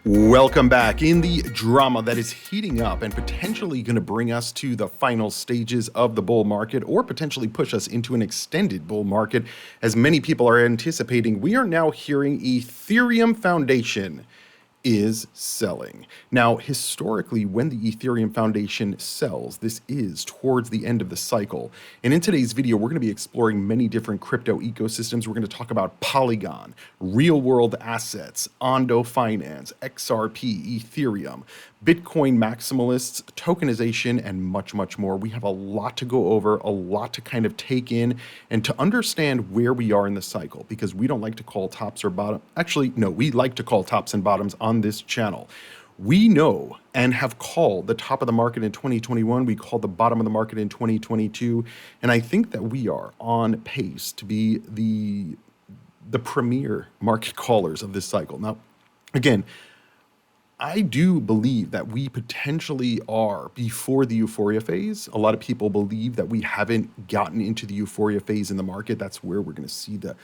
Welcome back. In the drama that is heating up and potentially going to bring us to the final stages of the bull market, or potentially push us into an extended bull market, as many people are anticipating, we are now hearing Ethereum Foundation is selling. Now, historically, when the Ethereum Foundation sells, this is towards the end of the cycle. And in today's video, we're going to be exploring many different crypto ecosystems. We're going to talk about Polygon, real world assets, Ondo Finance, XRP, Ethereum, Bitcoin maximalists, tokenization, and much, much more. We have a lot to go over, a lot to kind of take in, and to understand where we are in the cycle, because we don't like to call tops or bottom. Actually, no, we like to call tops and bottoms on this channel. We know and have called the top of the market in 2021. We called the bottom of the market in 2022. And I think that we are on pace to be the premier market callers of this cycle. Now, again, I do believe that we potentially are before the euphoria phase. A lot of people believe that we haven't gotten into the euphoria phase in the market. That's where we're going to see the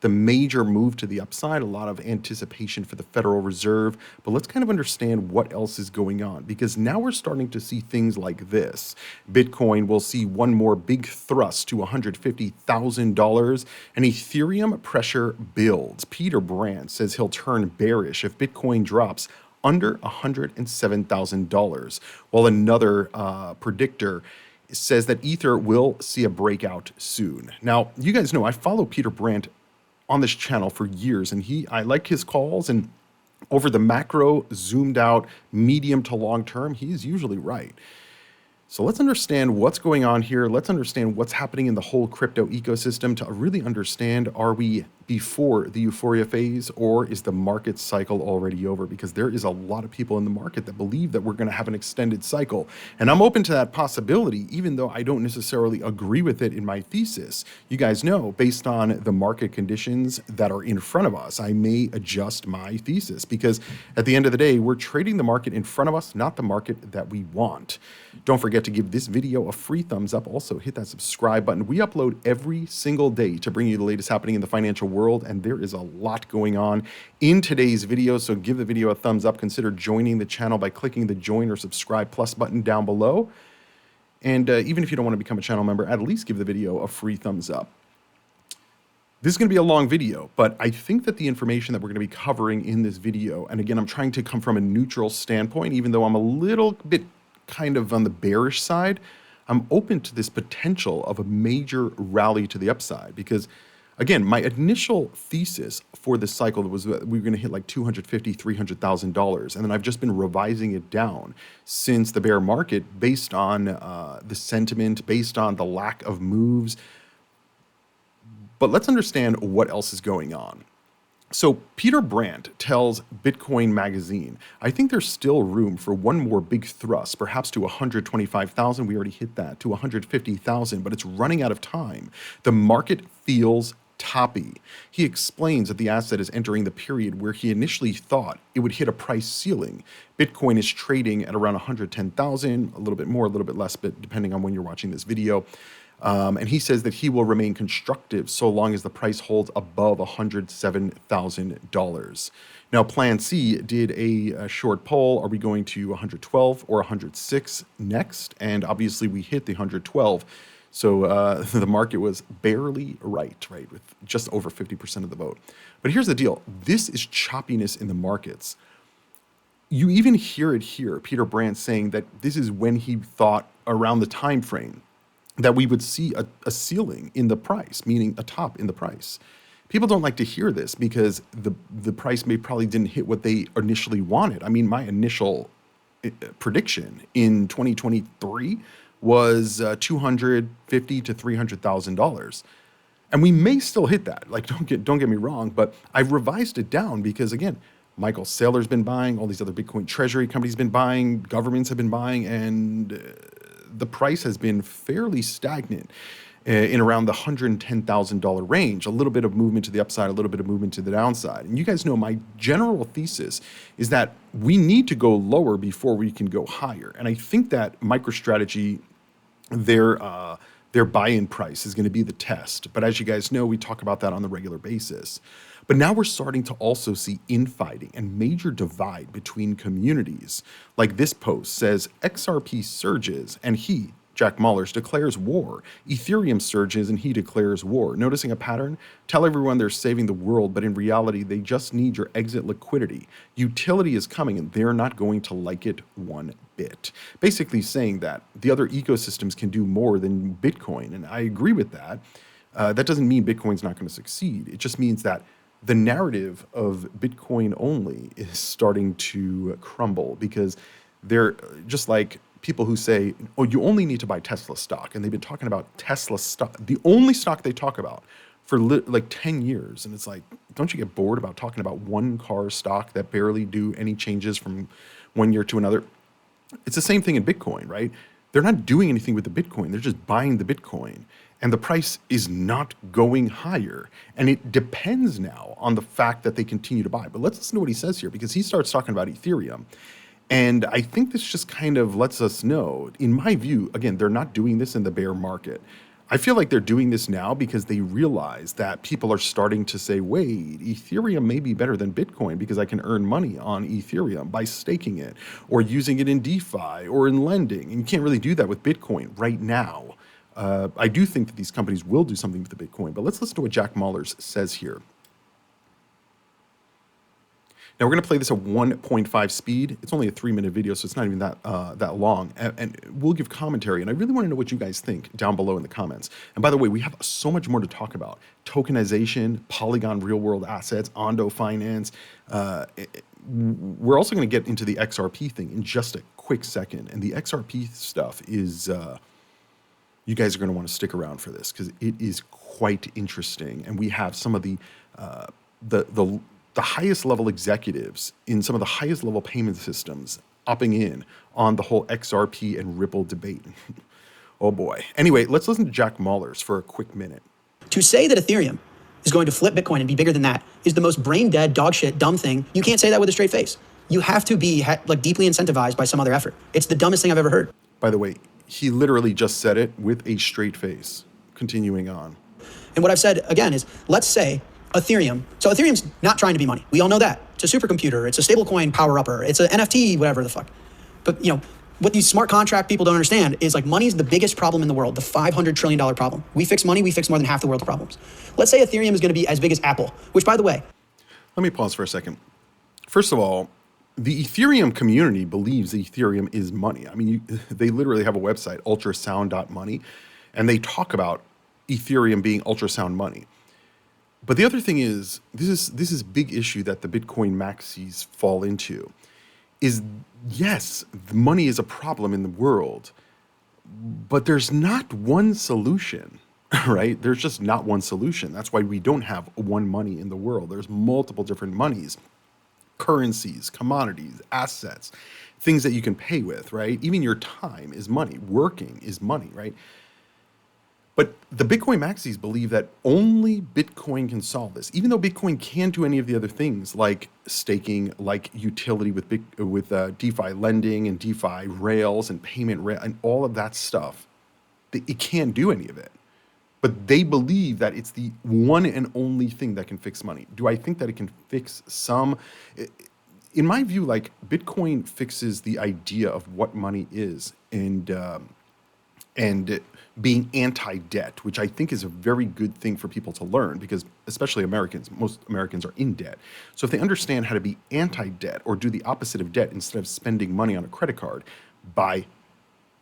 major move to the upside, a lot of anticipation for the Federal Reserve. But let's kind of understand what else is going on, because now we're starting to see things like this. Bitcoin will see one more big thrust to $150,000, and Ethereum pressure builds. Peter Brandt says he'll turn bearish if Bitcoin drops under $107,000, while another predictor says that Ether will see a breakout soon. Now, you guys know I follow Peter Brandt on this channel for years, and I like his calls, and over the macro, zoomed out, medium to long term, he's usually right. So let's understand what's going on here. Let's understand what's happening in the whole crypto ecosystem to really understand, are we before the euphoria phase, or is the market cycle already over? Because there is a lot of people in the market that believe that we're going to have an extended cycle. And I'm open to that possibility, even though I don't necessarily agree with it in my thesis. You guys know, based on the market conditions that are in front of us, I may adjust my thesis, because at the end of the day, we're trading the market in front of us, not the market that we want. Don't forget to give this video a free thumbs up. Also, hit that subscribe button. We upload every single day to bring you the latest happening in the financial world, and there is a lot going on in today's video. So give the video a thumbs up. Consider joining the channel by clicking the join or subscribe plus button down below. And even if you don't want to become a channel member, at least give the video a free thumbs up. This is going to be a long video, but I think that the information that we're going to be covering in this video, and again, I'm trying to come from a neutral standpoint, even though I'm a little bit kind of on the bearish side, I'm open to this potential of a major rally to the upside, because again, my initial thesis for this cycle was that we were going to hit like $250,000, $300,000. And then I've just been revising it down since the bear market, based on the sentiment, based on the lack of moves. But let's understand what else is going on. So Peter Brandt tells Bitcoin Magazine, I think there's still room for one more big thrust, perhaps to 125,000. We already hit that, to 150,000, but it's running out of time. The market feels toppy. He explains that the asset is entering the period where he initially thought it would hit a price ceiling. Bitcoin is trading at around 110,000, a little bit more, a little bit less, but depending on when you're watching this video. And he says that he will remain constructive so long as the price holds above $107,000. Now, Plan C did a short poll. Are we going to 112 or 106 next? And obviously we hit the 112. So the market was barely right, with just over 50% of the vote. But here's the deal. This is choppiness in the markets. You even hear it here, Peter Brandt saying that this is when he thought, around the time frame, that we would see a ceiling in the price, meaning a top in the price. People don't like to hear this, because the price probably didn't hit what they initially wanted. I mean, my initial prediction in 2023 was $250,000 to $300,000, and we may still hit that. Like, don't get me wrong, but I've revised it down because, again, Michael Saylor's been buying, all these other Bitcoin treasury companies have been buying, governments have been buying, and the price has been fairly stagnant in around the $110,000 range. A little bit of movement to the upside, a little bit of movement to the downside. And you guys know my general thesis is that we need to go lower before we can go higher. And I think that MicroStrategy, their their buy-in price is going to be the test. But as you guys know, we talk about that on the regular basis. But now we're starting to also see infighting and major divide between communities. Like this post says XRP surges and he, Jack Mallers, declares war. Ethereum surges and he declares war. Noticing a pattern? Tell everyone they're saving the world, but in reality, they just need your exit liquidity. Utility is coming and they're not going to like it one bit. Basically saying that the other ecosystems can do more than Bitcoin. And I agree with that. That doesn't mean Bitcoin's not going to succeed. It just means that the narrative of Bitcoin only is starting to crumble because they're just like people who say, oh, you only need to buy Tesla stock. And they've been talking about Tesla stock, the only stock they talk about for like 10 years. And it's like, don't you get bored about talking about one car stock that barely do any changes from one year to another? It's the same thing in Bitcoin, right? They're not doing anything with the Bitcoin. They're just buying the Bitcoin. And the price is not going higher. And it depends now on the fact that they continue to buy. But let's listen to what he says here, because he starts talking about Ethereum. And I think this just kind of lets us know, in my view, again, they're not doing this in the bear market. I feel like they're doing this now because they realize that people are starting to say, wait, Ethereum may be better than Bitcoin because I can earn money on Ethereum by staking it or using it in DeFi or in lending. And you can't really do that with Bitcoin right now. I do think that these companies will do something with the Bitcoin, but let's listen to what Jack Mallers says here. Now we're going to play this at 1.5 speed. It's only a 3-minute video, so it's not even that long. And we'll give commentary. And I really want to know what you guys think down below in the comments. And by the way, we have so much more to talk about: tokenization, Polygon real-world assets, Ondo Finance. We're also going to get into the XRP thing in just a quick second. And the XRP stuff is, you guys are going to want to stick around for this because it is quite interesting. And we have some of the highest level executives in some of the highest level payment systems opting in on the whole XRP and Ripple debate. Oh boy. Anyway, let's listen to Jack Mallers for a quick minute. To say that Ethereum is going to flip Bitcoin and be bigger than that is the most brain dead, dog shit, dumb thing. You can't say that with a straight face. You have to be like deeply incentivized by some other effort. It's the dumbest thing I've ever heard. By the way, he literally just said it with a straight face. Continuing on. And what I've said again is, let's say Ethereum. So Ethereum's not trying to be money. We all know that. It's a supercomputer. It's a stablecoin power upper. It's an NFT, whatever the fuck. But you know, what these smart contract people don't understand is like money's the biggest problem in the world, the $500 trillion problem. We fix money, we fix more than half the world's problems. Let's say Ethereum is going to be as big as Apple, which by the way. Let me pause for a second. First of all, the Ethereum community believes Ethereum is money. I mean, they literally have a website, ultrasound.money, and they talk about Ethereum being ultrasound money. But the other thing is, this is a big issue that the Bitcoin maxis fall into, is yes, money is a problem in the world, but there's not one solution, right? There's just not one solution. That's why we don't have one money in the world. There's multiple different monies, currencies, commodities, assets, things that you can pay with, right? Even your time is money. Working is money, right? But the Bitcoin maxis believe that only Bitcoin can solve this, even though Bitcoin can do any of the other things like staking, like utility with DeFi lending and DeFi rails and payment rail and all of that stuff. It can't do any of it. But they believe that it's the one and only thing that can fix money. Do I think that it can fix some? In my view, like Bitcoin fixes the idea of what money is and being anti-debt, which I think is a very good thing for people to learn because especially Americans, most Americans are in debt. So if they understand how to be anti-debt or do the opposite of debt, instead of spending money on a credit card, buy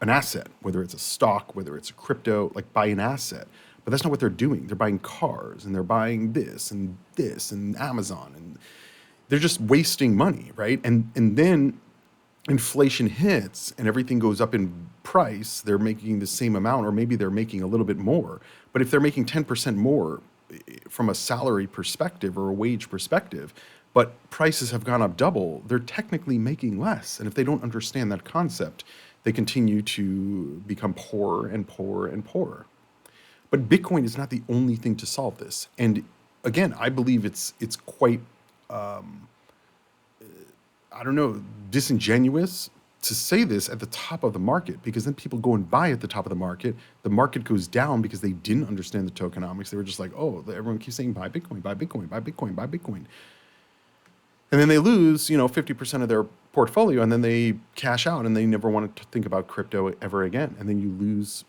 an asset, whether it's a stock, whether it's a crypto, like buy an asset. But that's not what they're doing. They're buying cars and they're buying this and Amazon, and they're just wasting money, right? And then inflation hits and everything goes up in price, they're making the same amount, or maybe they're making a little bit more. But if they're making 10% more from a salary perspective or a wage perspective, but prices have gone up double, they're technically making less. And if they don't understand that concept, they continue to become poorer and poorer and poorer. But Bitcoin is not the only thing to solve this. And again, I believe it's quite, I don't know, disingenuous to say this at the top of the market, because then people go and buy at the top of the market goes down because they didn't understand the tokenomics. They were just like, oh, everyone keeps saying buy Bitcoin, buy Bitcoin, buy Bitcoin, buy Bitcoin. And then they lose, 50% of their portfolio, and then they cash out and they never want to think about crypto ever again. And then you lose.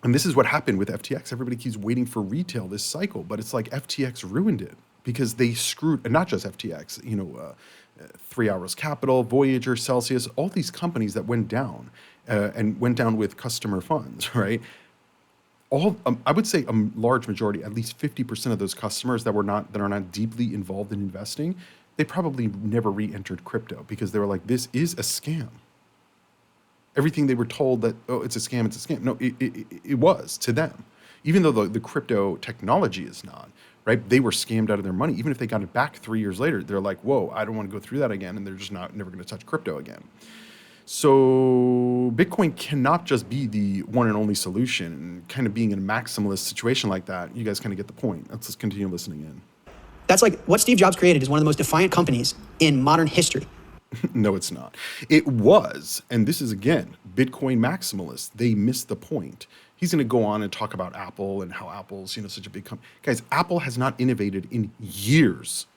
And this is what happened with FTX. Everybody keeps waiting for retail this cycle, but it's like FTX ruined it because they screwed, and not just FTX, 3 Hours Capital, Voyager, Celsius, all these companies that went down and went down with customer funds, right? I would say a large majority, at least 50% of those customers that are not deeply involved in investing, they probably never re-entered crypto because they were like, this is a scam. Everything they were told that, oh, it's a scam, it's a scam. No, it was to them. Even though the crypto technology is not, right? They were scammed out of their money. Even if they got it back 3 years later, they're like, whoa, I don't want to go through that again. And they're just never going to touch crypto again. So Bitcoin cannot just be the one and only solution. And kind of being in a maximalist situation like that, you guys kind of get the point. Let's just continue listening in. That's like what Steve Jobs created is one of the most defiant companies in modern history. No, it's not. It was, and this is again, Bitcoin maximalists. They missed the point. He's going to go on and talk about Apple and how Apple's, such a big company. Guys, Apple has not innovated in years.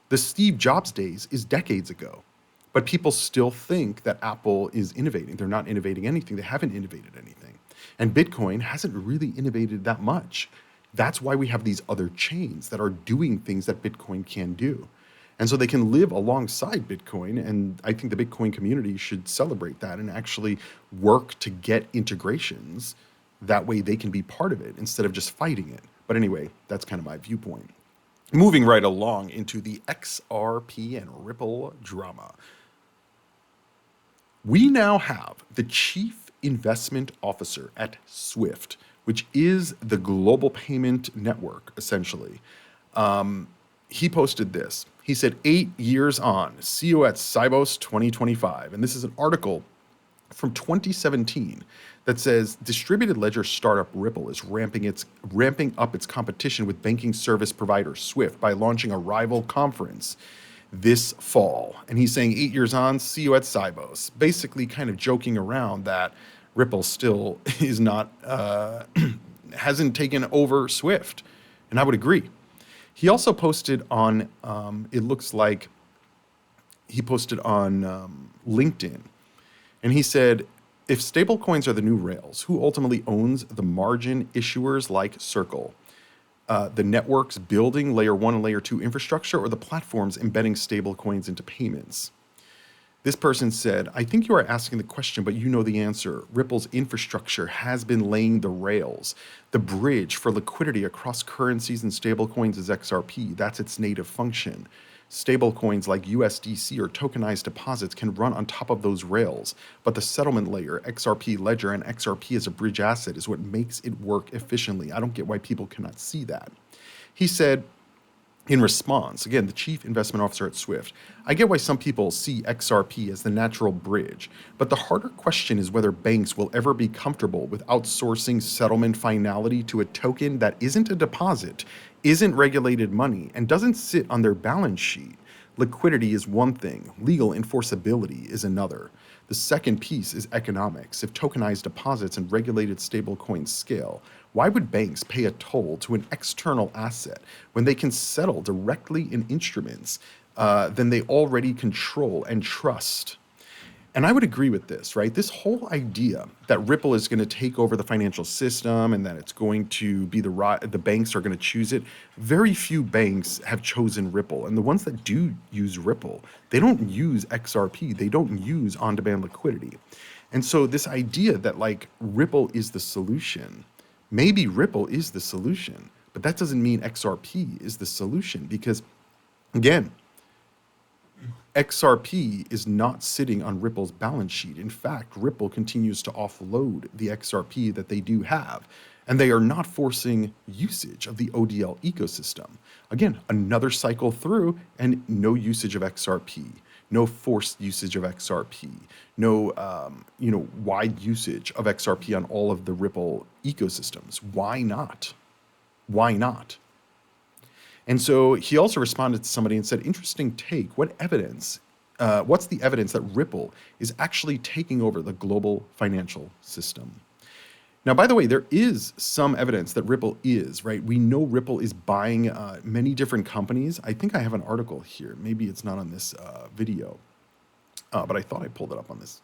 The Steve Jobs days is decades ago. But people still think that Apple is innovating. They're not innovating anything. They haven't innovated anything. And Bitcoin hasn't really innovated that much. That's why we have these other chains that are doing things that Bitcoin can do. And so they can live alongside Bitcoin. And I think the Bitcoin community should celebrate that and actually work to get integrations. That way they can be part of it instead of just fighting it. But anyway, that's kind of my viewpoint. Moving right along into the XRP and Ripple drama. We now have the chief investment officer at SWIFT, which is the global payment network, essentially. He posted this. He said, 8 years on, CEO at Sibos 2025. And this is an article from 2017 that says distributed ledger startup Ripple is ramping up its competition with banking service provider SWIFT by launching a rival conference this fall. And he's saying 8 years on, CEO at Sibos, basically kind of joking around that Ripple still is not, hasn't taken over SWIFT. And I would agree. He also posted on, it looks like he posted on LinkedIn. And he said, if stablecoins are the new rails, who ultimately owns the margin issuers like Circle? The networks building layer 1 and layer 2 infrastructure, or the platforms embedding stablecoins into payments? This person said, I think you are asking the question, but you know the answer. Ripple's infrastructure has been laying the rails. The bridge for liquidity across currencies and stablecoins is XRP. That's its native function. Stablecoins like USDC or tokenized deposits can run on top of those rails, but the settlement layer, XRP ledger, and XRP as a bridge asset is what makes it work efficiently. I don't get why people cannot see that. He said, in response, again, the chief investment officer at SWIFT, I get why some people see XRP as the natural bridge, but the harder question is whether banks will ever be comfortable with outsourcing settlement finality to a token that isn't a deposit, isn't regulated money, and doesn't sit on their balance sheet. Liquidity is one thing, legal enforceability is another. The second piece is economics. If tokenized deposits and regulated stablecoins scale, why would banks pay a toll to an external asset when they can settle directly in instruments then they already control and trust? And I would agree with this, right? This whole idea that Ripple is going to take over the financial system and that it's going to be the banks are going to choose it. Very few banks have chosen Ripple. And the ones that do use Ripple, they don't use XRP. They don't use on-demand liquidity. And so this idea that like Ripple is the solution, maybe Ripple is the solution, but that doesn't mean XRP is the solution because, again, XRP is not sitting on Ripple's balance sheet. In fact, Ripple continues to offload the XRP that they do have, and they are not forcing usage of the ODL ecosystem. Again, another cycle through and no usage of XRP, no forced usage of XRP, no wide usage of XRP on all of the Ripple ecosystems. Why not? Why not? And so he also responded to somebody and said, interesting take. What evidence what's the evidence that Ripple is actually taking over the global financial system? Now, by the way, there is some evidence that Ripple is, right? We know Ripple is buying many different companies. I think I have an article here. Maybe it's not on this video, but I thought I pulled it up on this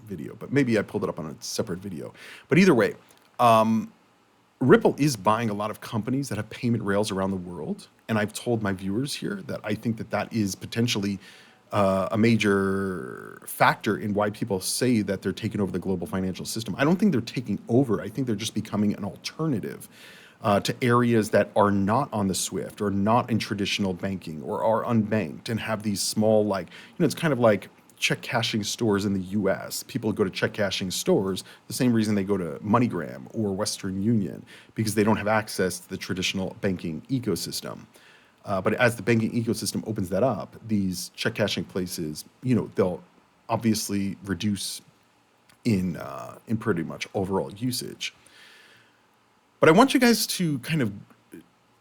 video, but maybe I pulled it up on a separate video. But either way, Ripple is buying a lot of companies that have payment rails around the world. And I've told my viewers here that I think that that is potentially a major factor in why people say that they're taking over the global financial system. I don't think they're taking over. I think they're just becoming an alternative to areas that are not on the SWIFT or not in traditional banking or are unbanked and have these small, like, it's kind of like check cashing stores in the US. People go to check cashing stores the same reason they go to MoneyGram or Western Union, because they don't have access to the traditional banking ecosystem. But as the banking ecosystem opens that up, these check cashing places, they'll obviously reduce in pretty much overall usage. But I want you guys to kind of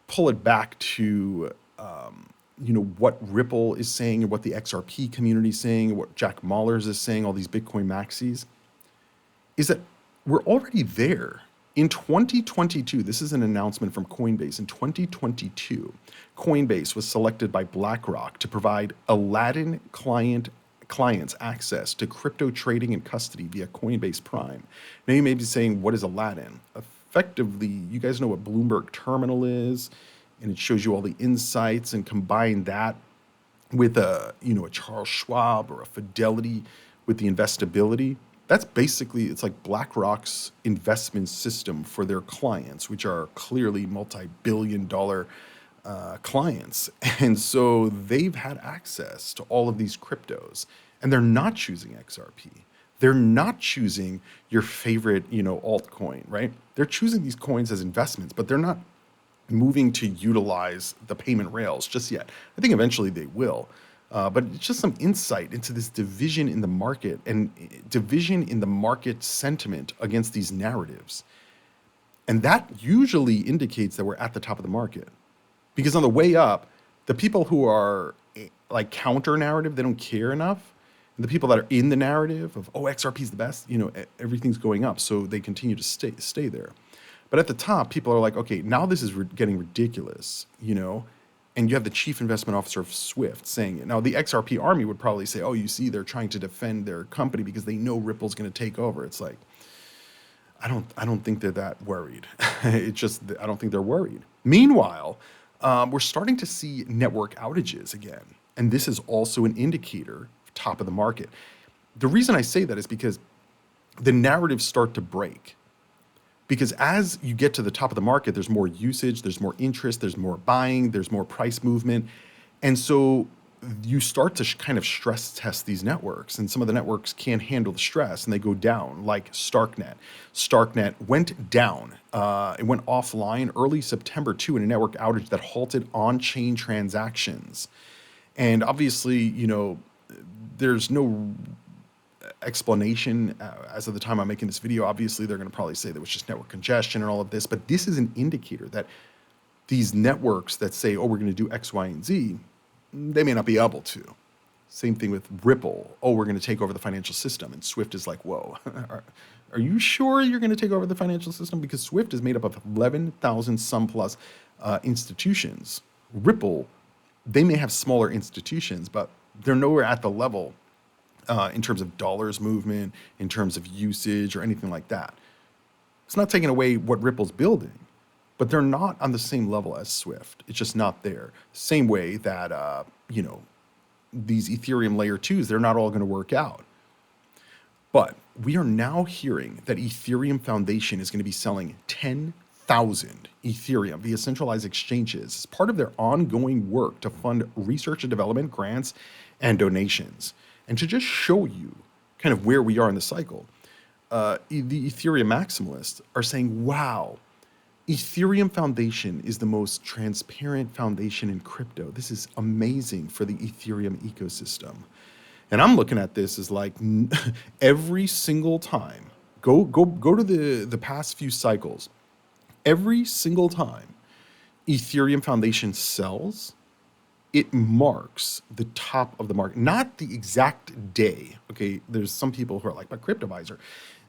pull it back to what Ripple is saying and what the XRP community is saying and what Jack Mallers is saying, all these Bitcoin maxis, is that we're already there. In 2022, this is an announcement from Coinbase. In 2022, Coinbase was selected by BlackRock to provide Aladdin clients access to crypto trading and custody via Coinbase Prime. Now you may be saying, what is Aladdin? Effectively, you guys know what Bloomberg Terminal is, and it shows you all the insights, and combine that with a Charles Schwab or a Fidelity with the investability. That's basically, it's like BlackRock's investment system for their clients, which are clearly multi-billion-dollar clients. And so they've had access to all of these cryptos, and they're not choosing XRP. They're not choosing your favorite, altcoin, right? They're choosing these coins as investments, but they're not moving to utilize the payment rails just yet. I think eventually they will. But it's just some insight into this division in the market and division in the market sentiment against these narratives. And that usually indicates that we're at the top of the market. Because on the way up, the people who are like counter narrative, they don't care enough. And the people that are in the narrative of, XRP is the best, everything's going up. So they continue to stay there. But at the top, people are like, okay, now this is getting ridiculous, and you have the chief investment officer of Swift saying it. Now, the XRP army would probably say, you see, they're trying to defend their company because they know Ripple's going to take over. It's like, I don't think they're that worried. I don't think they're worried. Meanwhile, we're starting to see network outages again. And this is also an indicator of top of the market. The reason I say that is because the narratives start to break. Because as you get to the top of the market, there's more usage, there's more interest, there's more buying, there's more price movement. And so you start to kind of stress test these networks. And some of the networks can't handle the stress and they go down, like Starknet. Starknet went down. It went offline early September too in a network outage that halted on-chain transactions. And obviously, there's no explanation as of the time I'm making this video. Obviously, they're going to probably say there was just network congestion and all of this, but this is an indicator that these networks that say, we're going to do X, Y, and Z, they may not be able to. Same thing with Ripple. We're going to take over the financial system. And Swift is like, whoa, are you sure you're going to take over the financial system? Because Swift is made up of 11,000 some plus institutions. Ripple, they may have smaller institutions, but they're nowhere at the level in terms of dollars movement, in terms of usage or anything like that. It's not taking away what Ripple's building, but they're not on the same level as Swift. It's just not there. Same way that, these Ethereum layer 2s, they're not all going to work out. But we are now hearing that Ethereum Foundation is going to be selling 10,000 Ethereum via centralized exchanges as part of their ongoing work to fund research and development grants and donations. And to just show you kind of where we are in the cycle, the Ethereum maximalists are saying, wow, Ethereum Foundation is the most transparent foundation in crypto. This is amazing for the Ethereum ecosystem. And I'm looking at this as like every single time, go to the past few cycles, every single time Ethereum Foundation sells, it marks the top of the market, not the exact day. Okay, there's some people who are like, but Cryptoviser,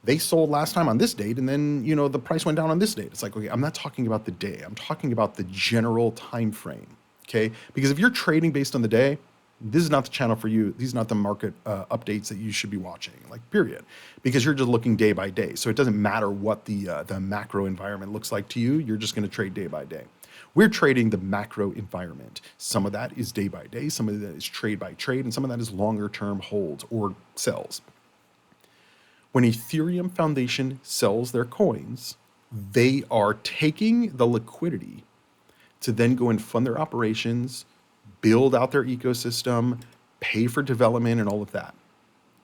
they sold last time on this date, and then the price went down on this date. It's like, okay, I'm not talking about the day. I'm talking about the general time frame. Okay, because if you're trading based on the day, this is not the channel for you. These are not the market updates that you should be watching. Like, period, because you're just looking day by day. So it doesn't matter what the macro environment looks like to you. You're just going to trade day by day. We're trading the macro environment. Some of that is day by day, some of that is trade by trade, and some of that is longer term holds or sells. When Ethereum Foundation sells their coins, they are taking the liquidity to then go and fund their operations, build out their ecosystem, pay for development, and all of that.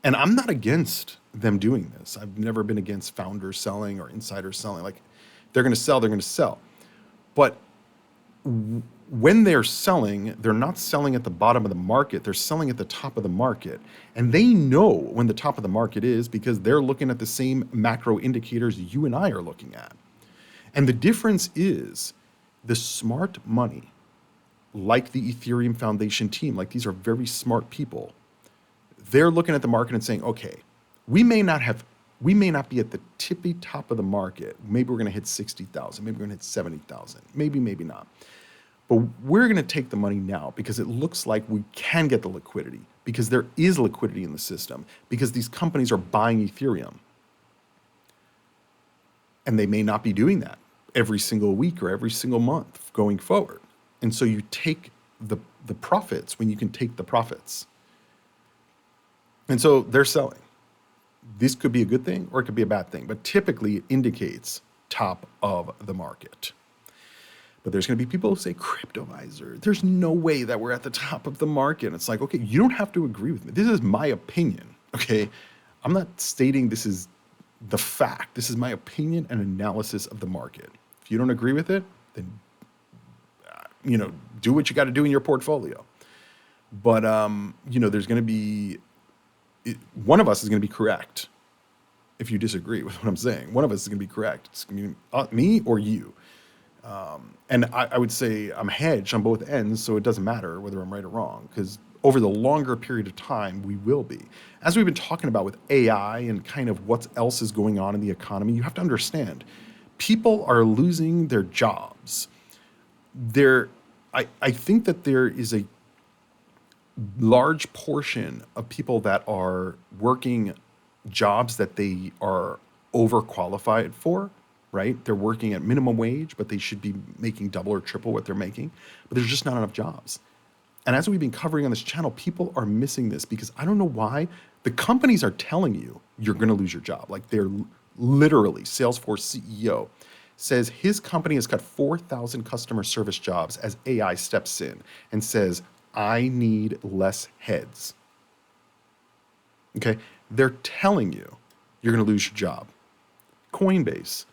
And I'm not against them doing this. I've never been against founders selling or insiders selling. Like, they're going to sell, they're going to sell. But when they're selling, they're not selling at the bottom of the market. They're selling at the top of the market. And they know when the top of the market is because they're looking at the same macro indicators you and I are looking at. And the difference is the smart money, like the Ethereum Foundation team, like these are very smart people. They're looking at the market and saying, okay, we may not be at the tippy top of the market. Maybe we're going to hit 60,000. Maybe we're going to hit 70,000. Maybe not. But we're going to take the money now because it looks like we can get the liquidity, because there is liquidity in the system, because these companies are buying Ethereum. And they may not be doing that every single week or every single month going forward. And so you take the profits when you can take the profits. And so they're selling. This could be a good thing or it could be a bad thing, but typically it indicates top of the market. But there's going to be people who say, Cryptoviser, there's no way that we're at the top of the market. It's like, okay, you don't have to agree with me. This is my opinion, okay? I'm not stating this is the fact. This is my opinion and analysis of the market. If you don't agree with it, then, do what you got to do in your portfolio. But, there's going to be, one of us is going to be correct if you disagree with what I'm saying. One of us is going to be correct. It's going to be me or you. And I would say I'm hedged on both ends, so it doesn't matter whether I'm right or wrong, because over the longer period of time, we will be. As we've been talking about with AI and kind of what else is going on in the economy, you have to understand, people are losing their jobs. I think that there is a large portion of people that are working jobs that they are overqualified for, right? They're working at minimum wage, but they should be making double or triple what they're making. But there's just not enough jobs. And as we've been covering on this channel, people are missing this because I don't know why. The companies are telling you you're going to lose your job. Like, they're literally, Salesforce CEO says his company has cut 4,000 customer service jobs as AI steps in and says, I need less heads. Okay? They're telling you you're going to lose your job. Coinbase,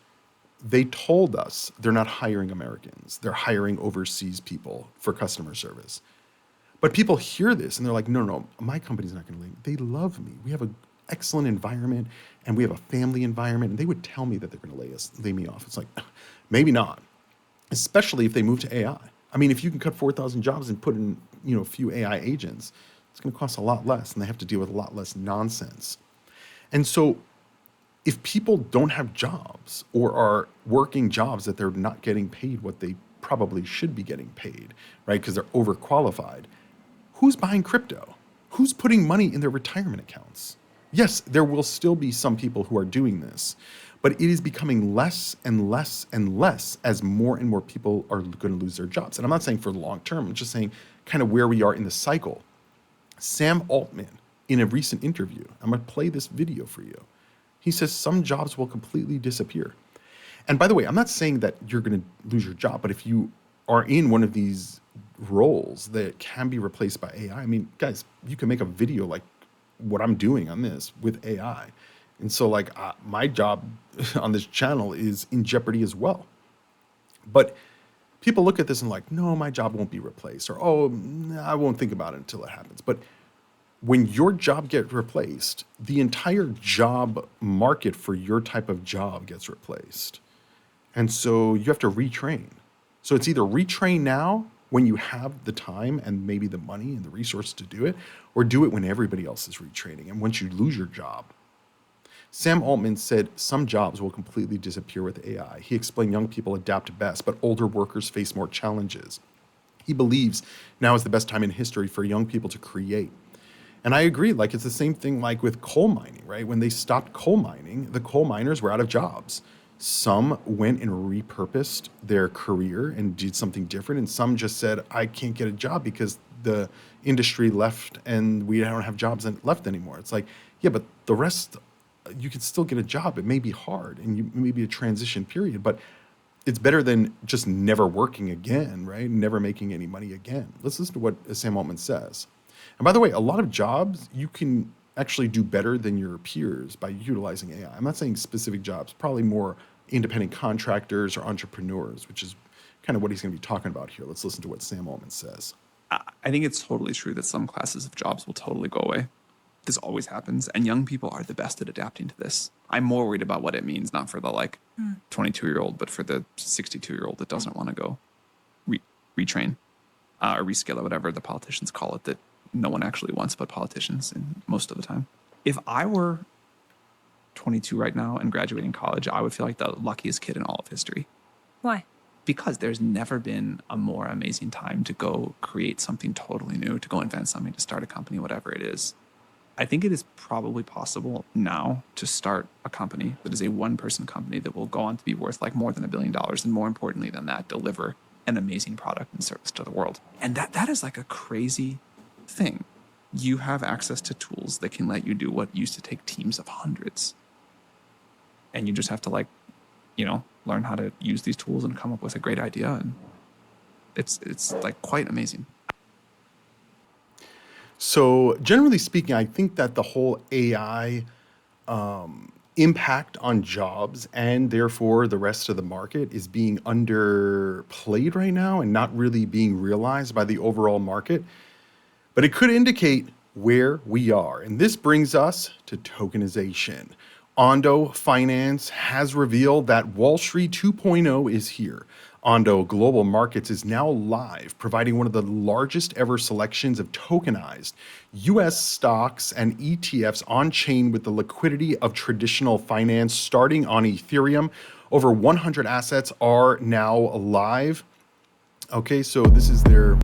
they told us they're not hiring Americans. They're hiring overseas people for customer service. But people hear this and they're like, no, my company's not going to leave me. They love me. We have an excellent environment and we have a family environment. And they would tell me that they're going to lay me off. It's like, maybe not, especially if they move to AI. I mean, if you can cut 4,000 jobs and put in, a few AI agents, it's going to cost a lot less and they have to deal with a lot less nonsense. And so if people don't have jobs or are working jobs that they're not getting paid what they probably should be getting paid, right? Because they're overqualified. Who's buying crypto? Who's putting money in their retirement accounts? Yes, there will still be some people who are doing this, but it is becoming less and less and less as more and more people are going to lose their jobs. And I'm not saying for the long term, I'm just saying kind of where we are in the cycle. Sam Altman, in a recent interview, I'm going to play this video for you. He says some jobs will completely disappear. And by the way, I'm not saying that you're going to lose your job, but if you are in one of these roles that can be replaced by AI, I mean, guys, you can make a video like what I'm doing on this with AI. And so like my job on this channel is in jeopardy as well. But people look at this and like, no, my job won't be replaced, or, oh, I won't think about it until it happens. But when your job gets replaced, the entire job market for your type of job gets replaced. And so you have to retrain. So it's either retrain now when you have the time and maybe the money and the resources to do it, or do it when everybody else is retraining and once you lose your job. Sam Altman said some jobs will completely disappear with AI. He explained young people adapt best, but older workers face more challenges. He believes now is the best time in history for young people to create. And I agree, like it's the same thing like with coal mining, right? When they stopped coal mining, the coal miners were out of jobs. Some went and repurposed their career and did something different, and some just said, I can't get a job because the industry left and we don't have jobs left anymore. It's like, yeah, but the rest, you can still get a job. It may be hard and you may be a transition period, but it's better than just never working again, right? Never making any money again. Let's listen to what Sam Altman says. And by the way, a lot of jobs you can actually do better than your peers by utilizing AI. I'm not saying specific jobs, probably more independent contractors or entrepreneurs, which is kind of what he's going to be talking about here. Let's listen to what Sam Altman says. I think it's totally true that some classes of jobs will totally go away. This always happens, and young people are the best at adapting to this. I'm more worried about what it means, not for the 22-year-old, but for the 62-year-old that doesn't want to go retrain or reskill or whatever the politicians call it, that no one actually wants but politicians in most of the time. If I were 22 right now and graduating college, I would feel like the luckiest kid in all of history. Why? Because there's never been a more amazing time to go create something totally new, to go invent something, to start a company, whatever it is. I think it is probably possible now to start a company that is a one-person company that will go on to be worth like more than $1 billion, and more importantly than that, deliver an amazing product and service to the world. And that is like a crazy thing. You have access to tools that can let you do what used to take teams of hundreds. And you just have to learn how to use these tools and come up with a great idea. And it's like quite amazing. So generally speaking, I think that the whole AI impact on jobs and therefore the rest of the market is being underplayed right now and not really being realized by the overall market. But it could indicate where we are. And this brings us to tokenization. Ondo Finance has revealed that Wall Street 2.0 is here. Ondo Global Markets is now live, providing one of the largest ever selections of tokenized US stocks and ETFs on chain with the liquidity of traditional finance starting on Ethereum. Over 100 assets are now live. Okay, so this is their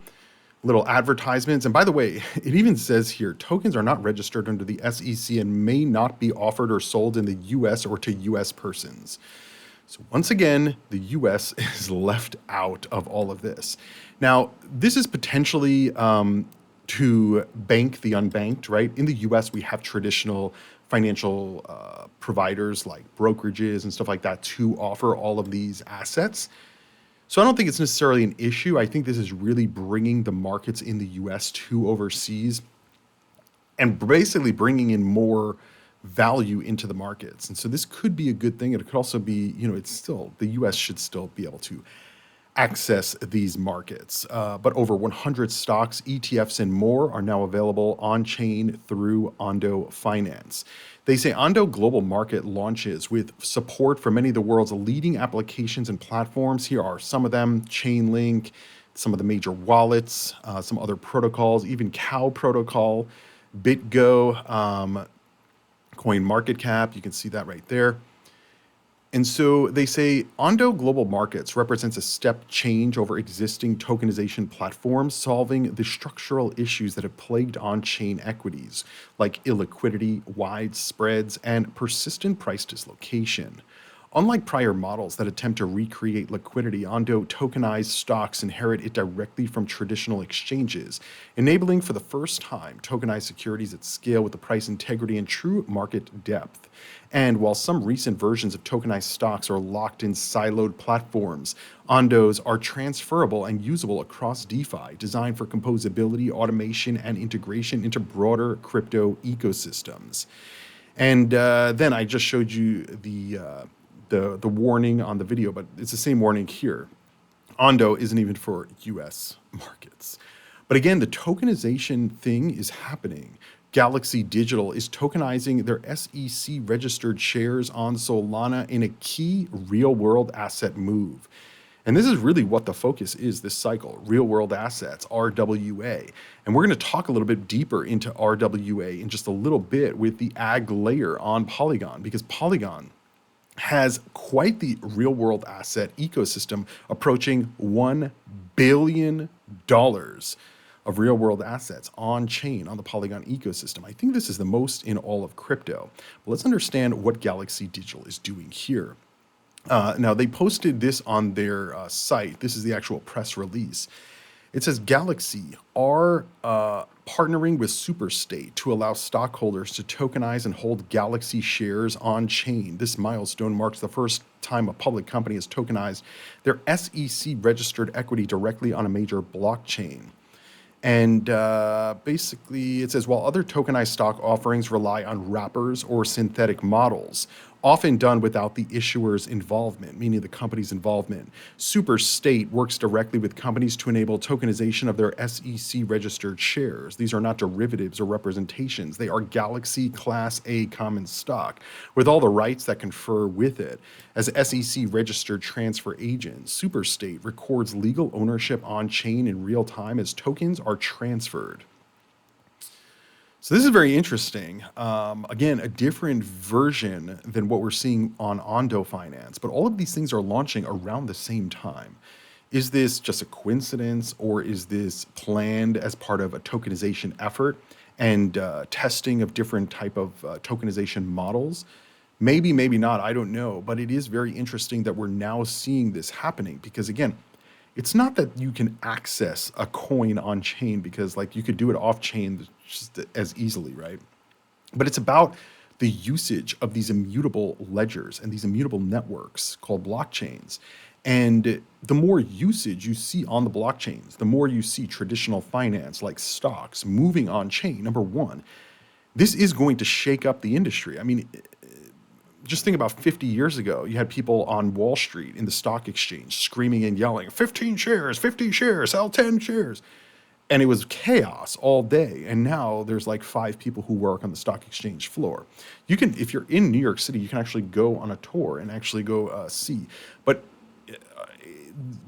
little advertisements. And by the way, it even says here, tokens are not registered under the SEC and may not be offered or sold in the US or to US persons. So once again, the US is left out of all of this. Now, this is potentially to bank the unbanked, right? In the US, we have traditional financial providers like brokerages and stuff like that to offer all of these assets. So I don't think it's necessarily an issue. I think this is really bringing the markets in the US to overseas and basically bringing in more value into the markets. And so this could be a good thing. It could also be, it's still, the US should still be able to access these markets. But over 100 stocks, ETFs, and more are now available on chain through Ondo Finance. They say Ondo Global Market launches with support for many of the world's leading applications and platforms. Here are some of them: Chainlink, some of the major wallets, some other protocols, even Cow Protocol, BitGo, Coin Market Cap. You can see that right there. And so they say Ondo Global Markets represents a step change over existing tokenization platforms, solving the structural issues that have plagued on-chain equities, like illiquidity, wide spreads, and persistent price dislocation. Unlike prior models that attempt to recreate liquidity, Ondo tokenized stocks inherit it directly from traditional exchanges, enabling for the first time tokenized securities at scale with the price integrity and true market depth. And while some recent versions of tokenized stocks are locked in siloed platforms, Ondos are transferable and usable across DeFi, designed for composability, automation, and integration into broader crypto ecosystems. And then I just showed you the warning on the video, but it's the same warning here. Ondo isn't even for US markets. But again, the tokenization thing is happening. Galaxy Digital is tokenizing their SEC registered shares on Solana in a key real world asset move. And this is really what the focus is this cycle, real world assets, RWA. And we're going to talk a little bit deeper into RWA in just a little bit with the ag layer on Polygon, because Polygon has quite the real world asset ecosystem, approaching $1 billion of real world assets on chain on the Polygon ecosystem. I think this is the most in all of crypto. But let's understand what Galaxy Digital is doing here. Now, they posted this on their site. This is the actual press release. It says Galaxy are partnering with Superstate to allow stockholders to tokenize and hold Galaxy shares on chain. This milestone marks the first time a public company has tokenized their SEC registered equity directly on a major blockchain. And basically, it says, while other tokenized stock offerings rely on wrappers or synthetic models, often done without the issuer's involvement, meaning the company's involvement, Superstate works directly with companies to enable tokenization of their SEC-registered shares. These are not derivatives or representations. They are Galaxy Class A common stock, with all the rights that confer with it. As SEC-registered transfer agent, Superstate records legal ownership on-chain in real time as tokens are transferred. So this is very interesting. Again, a different version than what we're seeing on Ondo Finance, but all of these things are launching around the same time. Is this just a coincidence, or is this planned as part of a tokenization effort and testing of different type of tokenization models? Maybe, maybe not, I don't know, but it is very interesting that we're now seeing this happening, because again, it's not that you can access a coin on chain, because like you could do it off chain just as easily, right? But it's about the usage of these immutable ledgers and these immutable networks called blockchains. And the more usage you see on the blockchains, the more you see traditional finance like stocks moving on chain. Number one, this is going to shake up the industry. I mean, just think about 50 years ago, you had people on Wall Street in the stock exchange screaming and yelling, 15 shares, 50 shares, sell 10 shares. And it was chaos all day. And now there's like 5 people who work on the stock exchange floor. You can, if you're in New York City, you can actually go on a tour and actually go see. But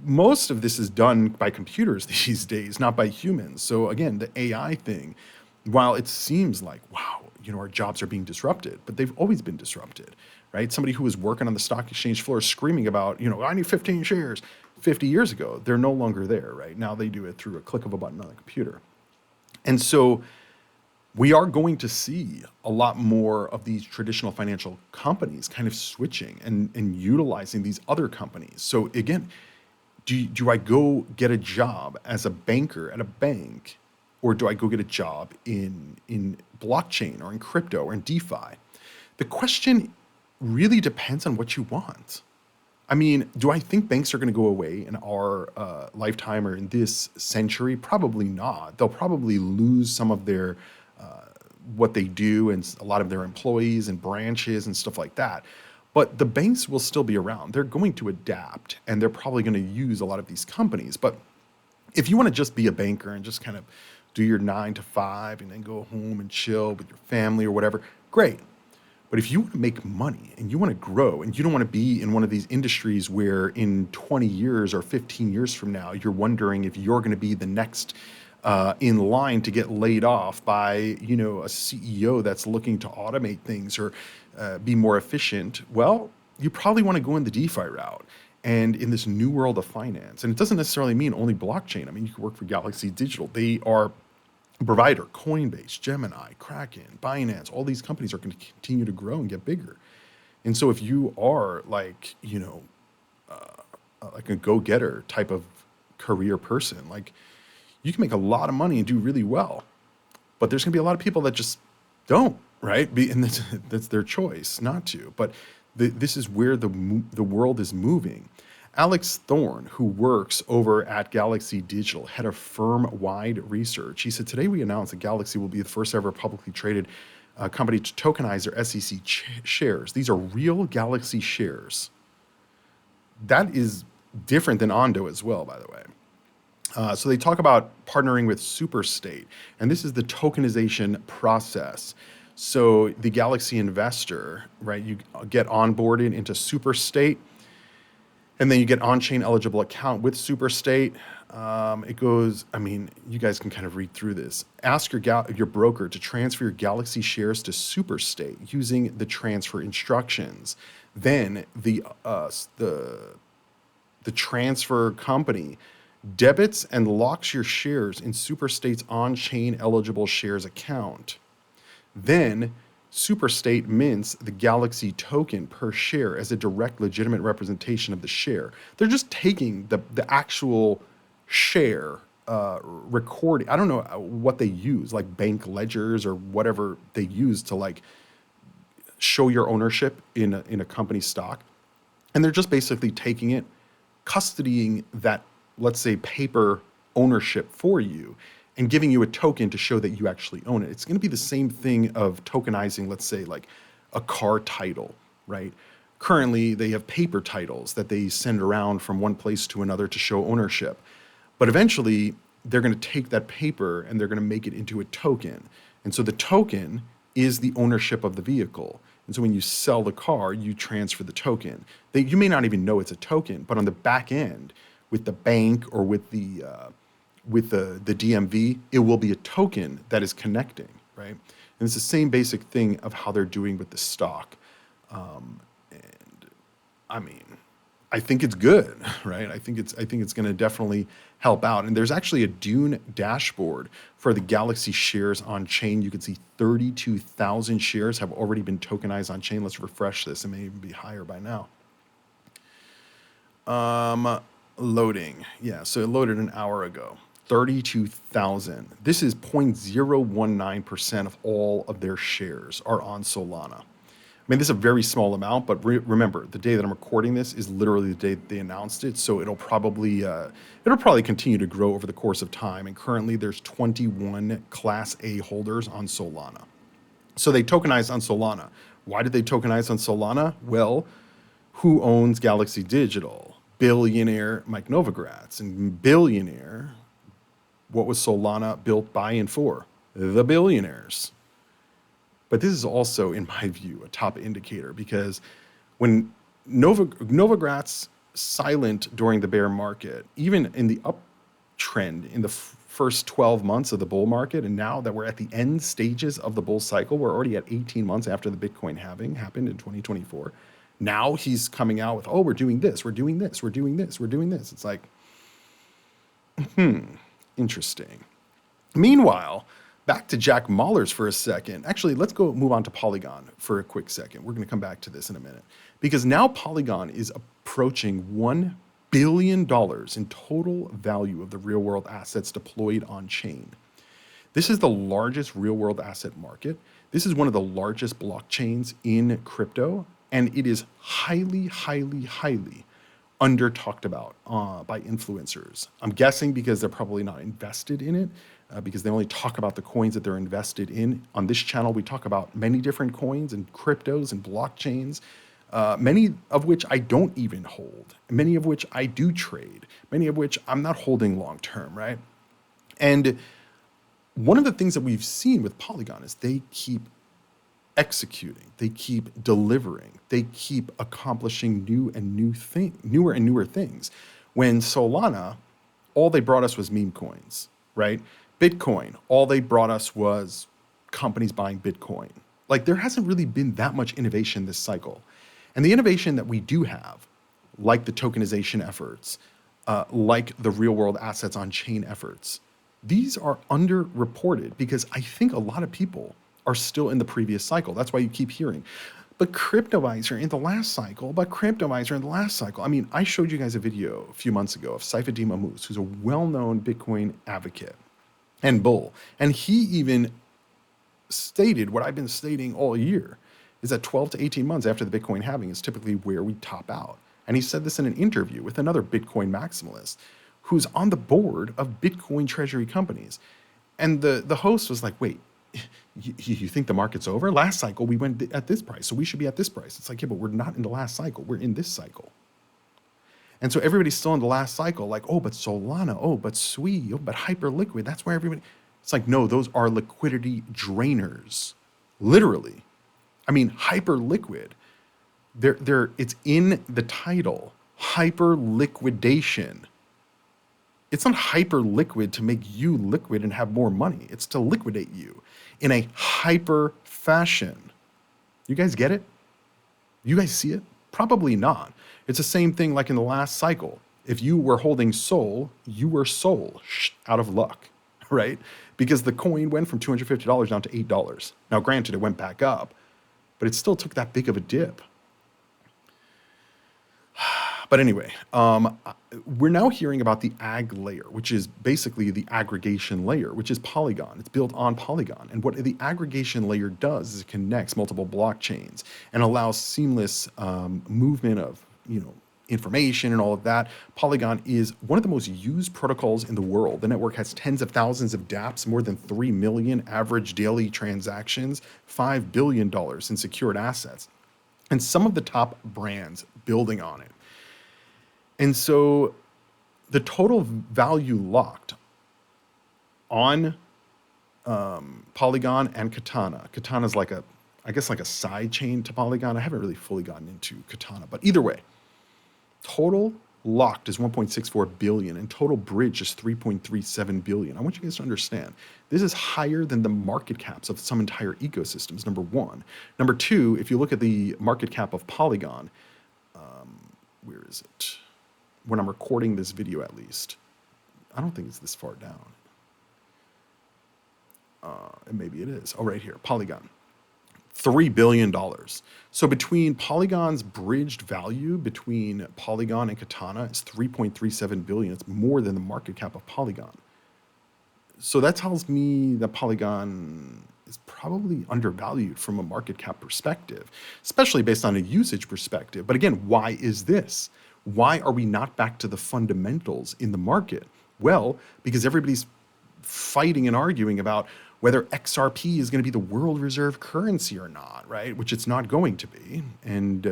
most of this is done by computers these days, not by humans. So again, the AI thing, while it seems like, wow, our jobs are being disrupted, but they've always been disrupted, right? Somebody who was working on the stock exchange floor screaming about, I need 15 shares 50 years ago, they're no longer there, right? Now they do it through a click of a button on a computer. And so we are going to see a lot more of these traditional financial companies kind of switching and utilizing these other companies. So again, do I go get a job as a banker at a bank, or do I go get a job in blockchain or in crypto or in DeFi? The question really depends on what you want. I mean, do I think banks are going to go away in our lifetime or in this century? Probably not. They'll probably lose some of their what they do and a lot of their employees and branches and stuff like that. But the banks will still be around. They're going to adapt, and they're probably going to use a lot of these companies. But if you want to just be a banker and just kind of do your 9 to 5 and then go home and chill with your family or whatever, great. But if you want to make money and you want to grow and you don't want to be in one of these industries where in 20 years or 15 years from now, you're wondering if you're going to be the next in line to get laid off by, a CEO that's looking to automate things or be more efficient, well, you probably want to go in the DeFi route and in this new world of finance. And it doesn't necessarily mean only blockchain. I mean, you can work for Galaxy Digital. They are a provider. Coinbase, Gemini, Kraken, Binance, all these companies are going to continue to grow and get bigger. And so if you are like, like a go-getter type of career person, like you can make a lot of money and do really well. But there's going to be a lot of people that just don't, right? And that's their choice not to. But this is where the world is moving. Alex Thorne, who works over at Galaxy Digital, head of firm-wide research, he said, today we announced that Galaxy will be the first ever publicly traded company to tokenize their SEC shares. These are real Galaxy shares. That is different than Ondo as well, by the way. So they talk about partnering with Superstate, and this is the tokenization process. So the Galaxy investor, right, you get onboarded into Superstate, And then you get on-chain eligible account with Superstate. It goes, I mean, you guys can kind of read through this. Ask your broker to transfer your Galaxy shares to Superstate using the transfer instructions. Then the transfer company debits and locks your shares in Superstate's on-chain eligible shares account. Then Superstate mints the Galaxy token per share as a direct legitimate representation of the share. They're just taking the actual share recording. I don't know what they use, like bank ledgers or whatever they use to like show your ownership in a company stock. And they're just basically taking it, custodying that, let's say, paper ownership for you and giving you a token to show that you actually own it. It's going to be the same thing of tokenizing, let's say, like a car title, right? Currently, they have paper titles that they send around from one place to another to show ownership. But eventually, they're going to take that paper and they're going to make it into a token. And so the token is the ownership of the vehicle. And so when you sell the car, you transfer the token. You may not even know it's a token, but on the back end, with the bank or with the DMV, it will be a token that is connecting, right? And it's the same basic thing of how they're doing with the stock. And I mean, I think it's good, right? I think it's going to definitely help out. And there's actually a Dune dashboard for the Galaxy shares on chain. You can see 32,000 shares have already been tokenized on chain. Let's refresh this. It may even be higher by now. Loading. Yeah, so it loaded an hour ago. 32,000. This is 0.019% of all of their shares are on Solana. I mean, this is a very small amount, but remember, the day that I'm recording this is literally the day that they announced it, so it'll probably continue to grow over the course of time. And currently, there's 21 Class A holders on Solana. So they tokenized on Solana. Why did they tokenize on Solana? Well, who owns Galaxy Digital? Billionaire Mike Novogratz. And billionaire, what was Solana built by and for? The billionaires. But this is also, in my view, a top indicator because when Novogratz silent during the bear market, even in the uptrend in the first 12 months of the bull market, and now that we're at the end stages of the bull cycle, we're already at 18 months after the Bitcoin halving happened in 2024. Now he's coming out with, oh, we're doing this, we're doing this, we're doing this, we're doing this. It's like, interesting. Meanwhile, back to Jack Mallers for a second. Actually, let's go move on to Polygon for a quick second. We're going to come back to this in a minute. Because now Polygon is approaching $1 billion in total value of the real-world assets deployed on chain. This is the largest real-world asset market. This is one of the largest blockchains in crypto, and it is highly, highly, highly under talked about by influencers. I'm guessing because they're probably not invested in it, because they only talk about the coins that they're invested in. On this channel, we talk about many different coins and cryptos and blockchains, many of which I don't even hold, many of which I do trade, many of which I'm not holding long term, right? And one of the things that we've seen with Polygon is they keep executing, they keep delivering, they keep accomplishing newer and newer things. When Solana, all they brought us was meme coins, right? Bitcoin, all they brought us was companies buying Bitcoin. Like there hasn't really been that much innovation this cycle. And the innovation that we do have, like the tokenization efforts, like the real world assets on chain efforts, these are underreported because I think a lot of people are still in the previous cycle. That's why you keep hearing, but Cryptoviser in the last cycle, but Cryptoviser in the last cycle. I mean, I showed you guys a video a few months ago of Saifedean Mahmouz, who's a well-known Bitcoin advocate and bull. And he even stated what I've been stating all year, is that 12 to 18 months after the Bitcoin halving is typically where we top out. And he said this in an interview with another Bitcoin maximalist who's on the board of Bitcoin treasury companies. And the host was like, wait, you think the market's over? Last cycle, we went at this price, so we should be at this price. It's like, yeah, but we're not in the last cycle. We're in this cycle. And so everybody's still in the last cycle, like, oh, but Solana, oh, but Sui, oh, but Hyperliquid. That's where everybody... It's like, no, those are liquidity drainers. Literally. I mean, Hyperliquid, it's in the title. hyper liquidation. It's not hyper liquid to make you liquid and have more money. It's to liquidate you in a hyper fashion. You guys get it? You guys see it? Probably not. It's the same thing like in the last cycle. If you were holding SOL, you were SOL out of luck, right? Because the coin went from $250 down to $8. Now, granted, it went back up, but it still took that big of a dip. But anyway, we're now hearing about the ag layer, which is basically the aggregation layer, which is Polygon. It's built on Polygon. And what the aggregation layer does is it connects multiple blockchains and allows seamless movement of, information and all of that. Polygon is one of the most used protocols in the world. The network has tens of thousands of dApps, more than 3 million average daily transactions, $5 billion in secured assets, and some of the top brands building on it. And so the total value locked on Polygon and Katana. Katana's like a side chain to Polygon. I haven't really fully gotten into Katana, but either way, total locked is 1.64 billion and total bridge is 3.37 billion. I want you guys to understand this is higher than the market caps of some entire ecosystems, number one. Number two, if you look at the market cap of Polygon, where is it? When I'm recording this video, at least, I don't think it's this far down. And maybe it is. Oh, right here, Polygon, $3 billion. So between Polygon's bridged value between Polygon and Katana, it's 3.37 billion. It's more than the market cap of Polygon. So that tells me that Polygon is probably undervalued from a market cap perspective, especially based on a usage perspective. But again, why is this? Why are we not back to the fundamentals in the market? Well, because everybody's fighting and arguing about whether XRP is going to be the world reserve currency or not, right? Which it's not going to be. And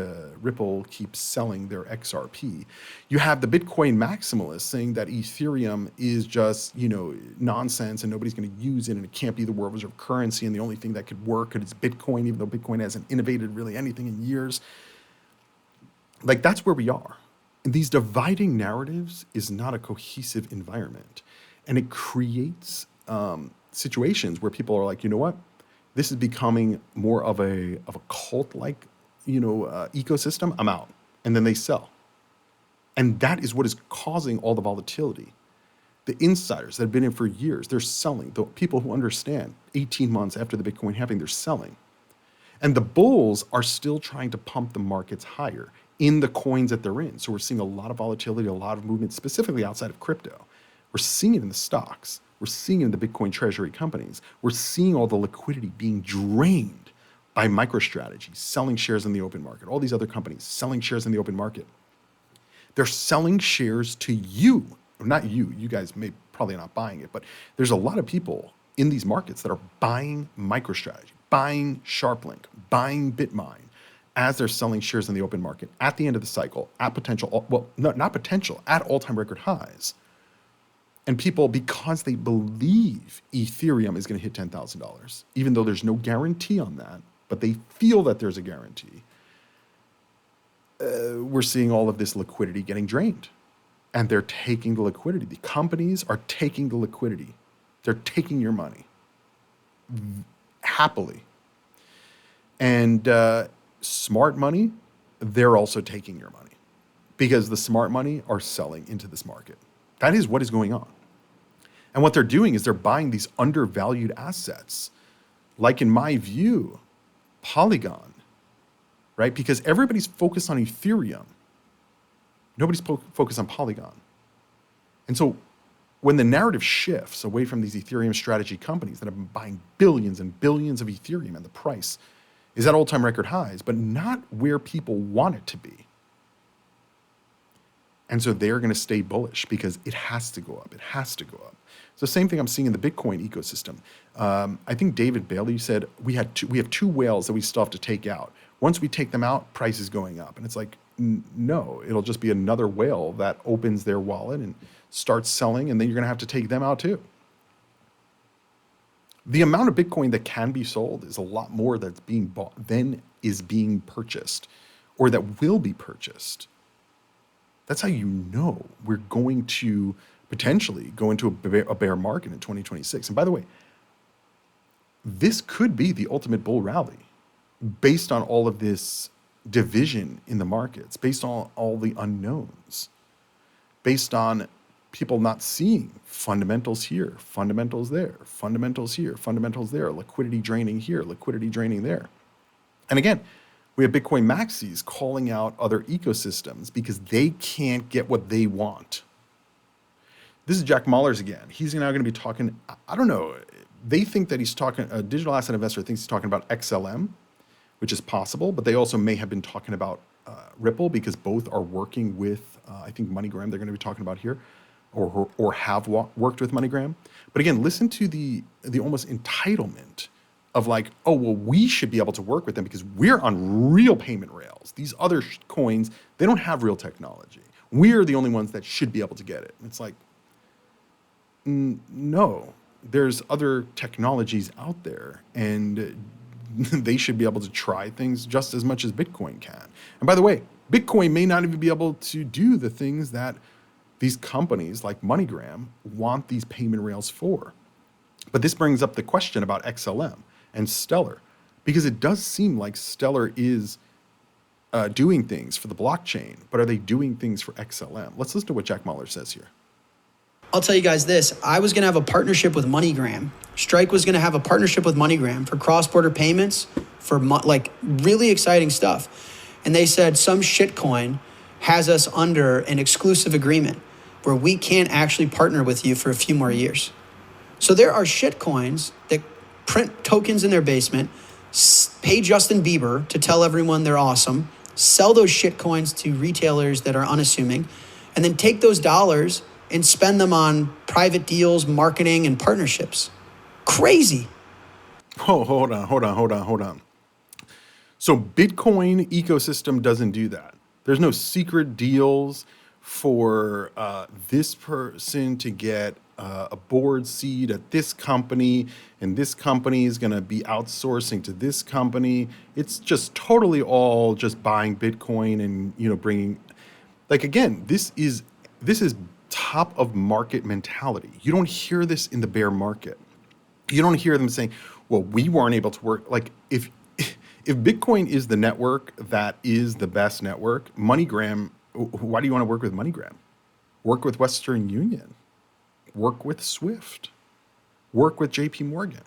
Ripple keeps selling their XRP. You have the Bitcoin maximalists saying that Ethereum is just, nonsense and nobody's going to use it and it can't be the world reserve currency. And the only thing that could work is Bitcoin, even though Bitcoin hasn't innovated really anything in years. Like, that's where we are. And these dividing narratives is not a cohesive environment. And it creates situations where people are like, you know what? This is becoming more of a cult-like, ecosystem. I'm out. And then they sell. And that is what is causing all the volatility. The insiders that have been in for years, they're selling. The people who understand 18 months after the Bitcoin halving, they're selling. And the bulls are still trying to pump the markets higher in the coins that they're in. So we're seeing a lot of volatility, a lot of movement, specifically outside of crypto. We're seeing it in the stocks. We're seeing it in the Bitcoin treasury companies. We're seeing all the liquidity being drained by MicroStrategy, selling shares in the open market. All these other companies selling shares in the open market. They're selling shares to you. Not you. You guys may probably not buying it, but there's a lot of people in these markets that are buying MicroStrategy, buying SharpLink, buying Bitmine, as they're selling shares in the open market at the end of the cycle, at potential, well, no, not potential, at all-time record highs. And people, because they believe Ethereum is going to hit $10,000, even though there's no guarantee on that, but they feel that there's a guarantee, we're seeing all of this liquidity getting drained. And they're taking the liquidity. The companies are taking the liquidity. They're taking your money happily. And smart money, they're also taking your money because the smart money are selling into this market. That is what is going on. And what they're doing is they're buying these undervalued assets, like in my view, Polygon, right? Because everybody's focused on Ethereum. Nobody's focused on Polygon. And so when the narrative shifts away from these Ethereum strategy companies that have been buying billions and billions of Ethereum and the price is at all-time record highs, but not where people want it to be. And so they're going to stay bullish because it has to go up. It has to go up. So same thing I'm seeing in the Bitcoin ecosystem. I think David Bailey said we have two whales that we still have to take out. Once we take them out, price is going up. And it's like, no, it'll just be another whale that opens their wallet and starts selling, and then you're going to have to take them out too. The amount of Bitcoin that can be sold is a lot more that's being bought than is being purchased or that will be purchased. That's how you know we're going to potentially go into a bear market in 2026. And by the way, this could be the ultimate bull rally based on all of this division in the markets, based on all the unknowns, based on people not seeing fundamentals here, fundamentals there, fundamentals here, fundamentals there, liquidity draining here, liquidity draining there. And again, we have Bitcoin maxis calling out other ecosystems because they can't get what they want. This is Jack Mallers again. He's now going to be talking, I don't know, they think that he's talking, a digital asset investor thinks he's talking about XLM, which is possible, but they also may have been talking about Ripple because both are working with, I think, MoneyGram they're going to be talking about here, or have worked with MoneyGram. But again, listen to the almost entitlement of like, oh, well, we should be able to work with them because we're on real payment rails. These other coins, they don't have real technology. We're the only ones that should be able to get it. It's like, no, there's other technologies out there, and they should be able to try things just as much as Bitcoin can. And by the way, Bitcoin may not even be able to do the things that these companies like MoneyGram want these payment rails for. But this brings up the question about XLM and Stellar, because it does seem like Stellar is doing things for the blockchain, but are they doing things for XLM? Let's listen to what Jack Mallers says here. I'll tell you guys this. I was going to have a partnership with MoneyGram. Strike was going to have a partnership with MoneyGram for cross-border payments, for like really exciting stuff. And they said some shitcoin has us under an exclusive agreement where we can't actually partner with you for a few more years. So there are shitcoins that print tokens in their basement, pay Justin Bieber to tell everyone they're awesome, sell those shitcoins to retailers that are unassuming, and then take those dollars and spend them on private deals, marketing, and partnerships. Crazy. Oh, hold on. So Bitcoin ecosystem doesn't do that. There's no secret deals for this person to get a board seat at this company, and this company is going to be outsourcing to this company. It's just totally all just buying Bitcoin and, you know, bringing, like, again, this is top of market mentality. You don't hear this in the bear market. You don't hear them saying, well, we weren't able to work. Like, if Bitcoin is the network that is the best network, MoneyGram, why do you want to work with MoneyGram? Work with Western Union. Work with Swift. Work with JP Morgan.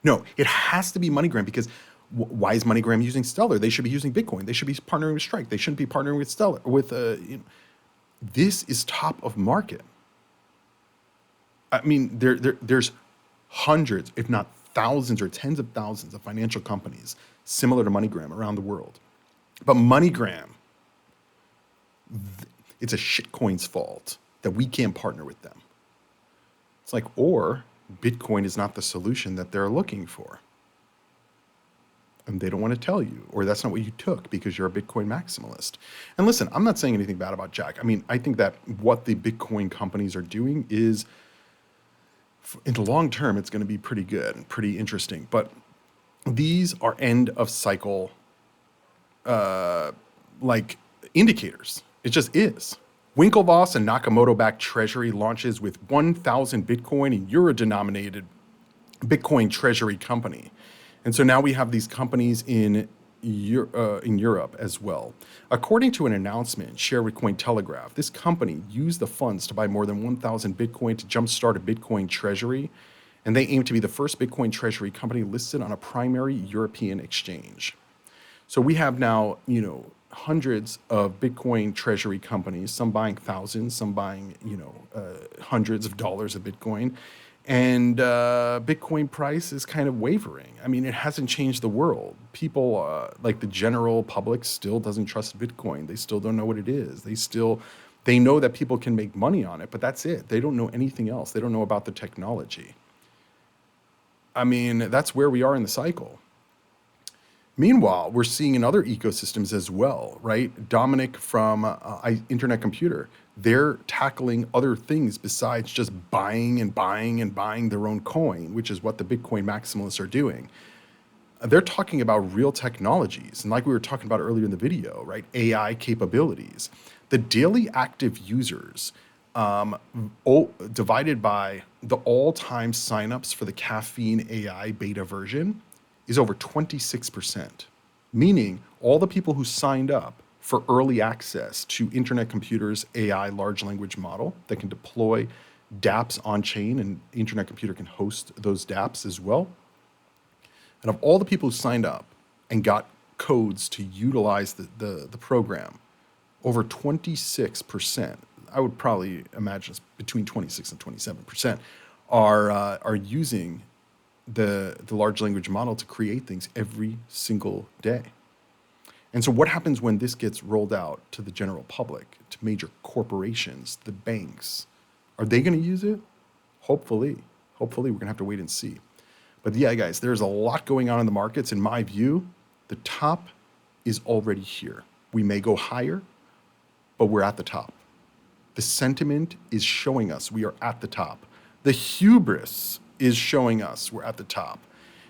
No, it has to be MoneyGram because why is MoneyGram using Stellar? They should be using Bitcoin. They should be partnering with Strike. They shouldn't be partnering with Stellar, with this is top of market. I mean, there's hundreds, if not thousands or tens of thousands of financial companies similar to MoneyGram around the world. But MoneyGram, it's a shitcoin's fault that we can't partner with them. It's like, or Bitcoin is not the solution that they're looking for. And they don't want to tell you, or that's not what you took because you're a Bitcoin maximalist. And listen, I'm not saying anything bad about Jack. I mean, I think that what the Bitcoin companies are doing is, in the long term, it's going to be pretty good and pretty interesting. But these are end of cycle, like indicators. It just is. Winklevoss and Nakamoto-backed treasury launches with 1,000 Bitcoin and euro-denominated Bitcoin treasury company. And so now we have these companies in Europe as well. According to an announcement shared with Cointelegraph, this company used the funds to buy more than 1,000 Bitcoin to jumpstart a Bitcoin treasury, and they aim to be the first Bitcoin treasury company listed on a primary European exchange. So we have now, hundreds of Bitcoin treasury companies, some buying thousands, some buying, hundreds of dollars of Bitcoin. And Bitcoin price is kind of wavering. I mean, it hasn't changed the world. People, like the general public, still doesn't trust Bitcoin. They still don't know what it is. They know that people can make money on it, but that's it. They don't know anything else. They don't know about the technology. I mean, that's where we are in the cycle. Meanwhile, we're seeing in other ecosystems as well, right? Dominic from Internet Computer, they're tackling other things besides just buying and buying and buying their own coin, which is what the Bitcoin maximalists are doing. They're talking about real technologies. And like we were talking about earlier in the video, right? AI capabilities. The daily active users divided by the all-time signups for the caffeine AI beta version is over 26%, meaning all the people who signed up for early access to Internet Computer's AI large language model that can deploy dApps on chain, and Internet Computer can host those dApps as well. And of all the people who signed up and got codes to utilize the program, over 26%, I would probably imagine it's between 26 and 27%, are using the large language model to create things every single day. And so what happens when this gets rolled out to the general public, to major corporations, the banks? Are they going to use it? Hopefully. Hopefully, we're going to have to wait and see. But yeah, guys, there's a lot going on in the markets. In my view, the top is already here. We may go higher, but we're at the top. The sentiment is showing us we are at the top. The hubris is showing us we're at the top.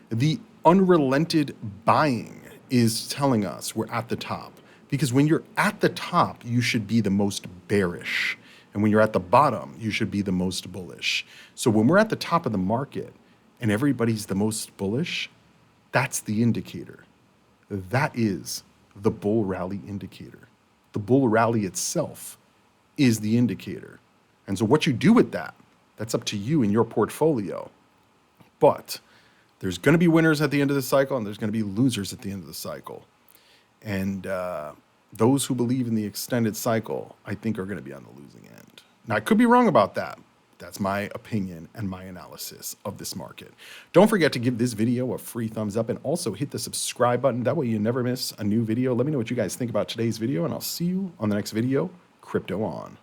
The unrelented buying is telling us we're at the top. Because when you're at the top, you should be the most bearish. And when you're at the bottom, you should be the most bullish. So when we're at the top of the market and everybody's the most bullish, that's the indicator. That is the bull rally indicator. The bull rally itself is the indicator. And so what you do with that, that's up to you and your portfolio. But there's going to be winners at the end of the cycle, and there's going to be losers at the end of the cycle. And those who believe in the extended cycle, I think, are going to be on the losing end. Now, I could be wrong about that. That's my opinion and my analysis of this market. Don't forget to give this video a free thumbs up and also hit the subscribe button. That way you never miss a new video. Let me know what you guys think about today's video, and I'll see you on the next video. Crypto on.